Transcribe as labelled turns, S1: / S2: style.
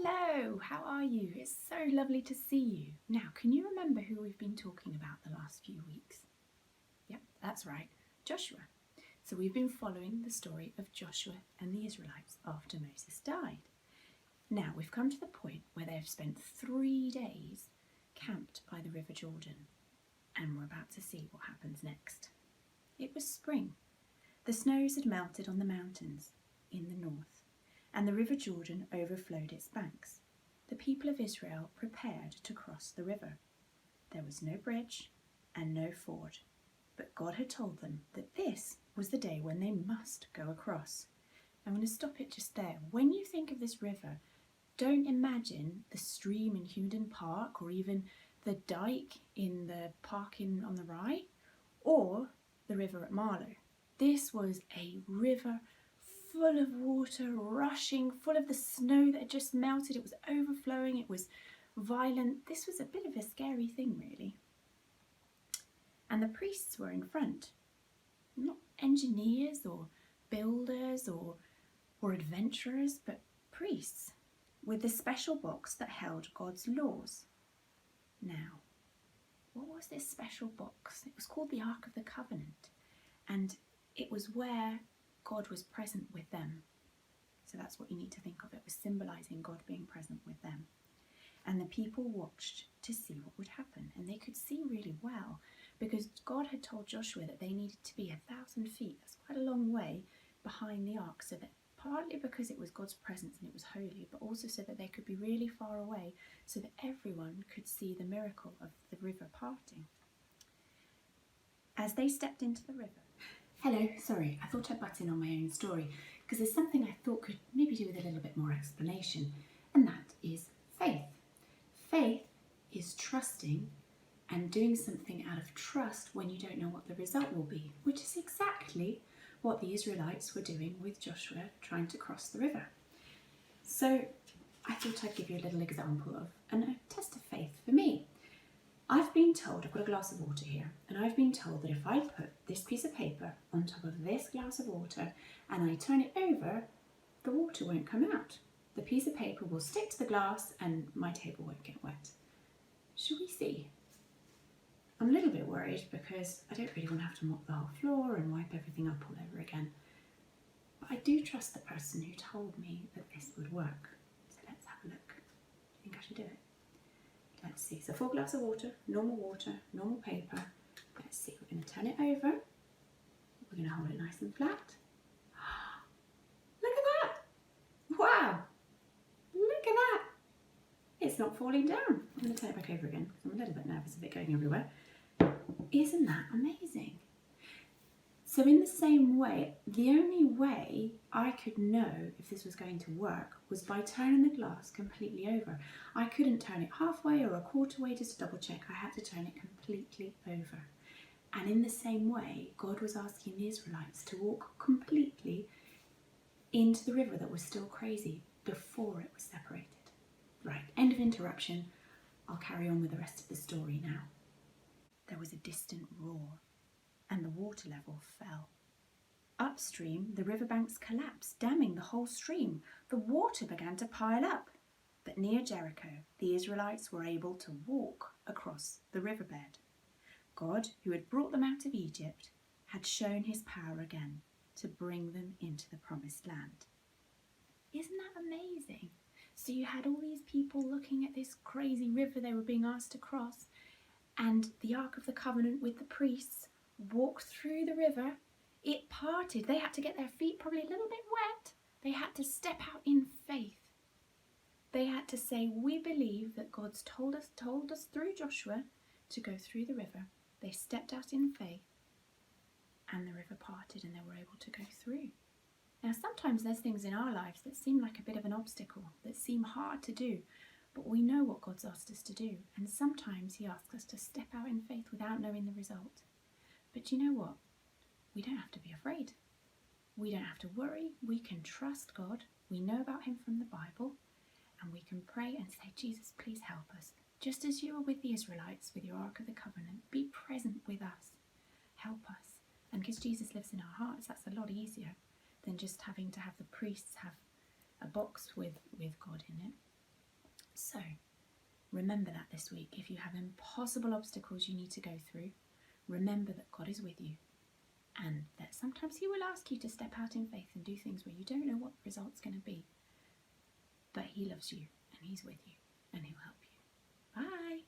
S1: Hello, how are you? It's so lovely to see you. Now, can you remember who we've been talking about the last few weeks? Yep, that's right, Joshua. So we've been following the story of Joshua and the Israelites after Moses died. Now, we've come to the point where they've spent 3 days camped by the River Jordan, and we're about to see what happens next. It was spring. The snows had melted on the mountains in the north, and the River Jordan overflowed its banks. The people of Israel prepared to cross the river. There was no bridge and no ford, but God had told them that this was the day when they must go across. I'm going to stop it just there. When you think of this river, don't imagine the stream in Hewden Park or even the dike in the park on the Rye or the river at Marlow. This was a river full of water, rushing, full of the snow that had just melted. It was overflowing, it was violent. This was a bit of a scary thing, really. And the priests were in front, not engineers or builders or adventurers, but priests with the special box that held God's laws. Now, what was this special box? It was called the Ark of the Covenant, and it was where God was present with them. So that's what you need to think of. It was symbolising God being present with them. And the people watched to see what would happen. And they could see really well because God had told Joshua that they needed to be 1,000 feet. That's quite a long way behind the ark. So that partly because it was God's presence and it was holy, but also so that they could be really far away so that everyone could see the miracle of the river parting. As they stepped into the river, hello, sorry, I thought I'd butt in on my own story because there's something I thought could maybe do with a little bit more explanation, and that is faith. Faith is trusting and doing something out of trust when you don't know what the result will be, which is exactly what the Israelites were doing with Joshua trying to cross the river. So I thought I'd give you a little example of a test of faith for me. I've been told, I've got a glass of water here, and I've been told that if I put this piece of paper on top of this glass of water and I turn it over, the water won't come out. The piece of paper will stick to the glass and my table won't get wet. Shall we see? I'm a little bit worried because I don't really want to have to mop the whole floor and wipe everything up all over again. But I do trust the person who told me that this would work. So let's have a look. I think I should do it. Let's see, so full glass of water, normal paper. Let's see, we're going to turn it over. We're going to hold it nice and flat. Look at that! Wow! Look at that! It's not falling down. I'm going to turn it back over again because I'm a little bit nervous of it going everywhere. Isn't that amazing? So in the same way, the only way I could know if this was going to work was by turning the glass completely over. I couldn't turn it halfway or a quarter way just to double check. I had to turn it completely over. And in the same way, God was asking the Israelites to walk completely into the river that was still crazy before it was separated. Right, end of interruption. I'll carry on with the rest of the story now. There was a distant roar, and the water level fell. Upstream, the riverbanks collapsed, damming the whole stream. The water began to pile up. But near Jericho, the Israelites were able to walk across the riverbed. God, who had brought them out of Egypt, had shown his power again to bring them into the promised land. Isn't that amazing? So you had all these people looking at this crazy river they were being asked to cross, and the Ark of the Covenant with the priests walked through the river. It parted. They had to get their feet probably a little bit wet. They had to step out in faith. They had to say, we believe that God's told us through Joshua to go through the river. They stepped out in faith and the river parted and they were able to go through. Now sometimes there's things in our lives that seem like a bit of an obstacle, that seem hard to do, but we know what God's asked us to do, and sometimes he asks us to step out in faith without knowing the result. But you know what? We don't have to be afraid. We don't have to worry. We can trust God. We know about him from the Bible, and we can pray and say, Jesus, please help us. Just as you were with the Israelites with your Ark of the Covenant, be present with us. Help us. And because Jesus lives in our hearts, that's a lot easier than just having to have the priests have a box with God in it. So remember that this week. If you have impossible obstacles you need to go through, remember that God is with you and that sometimes He will ask you to step out in faith and do things where you don't know what the result's going to be. But He loves you and He's with you and He'll help you. Bye.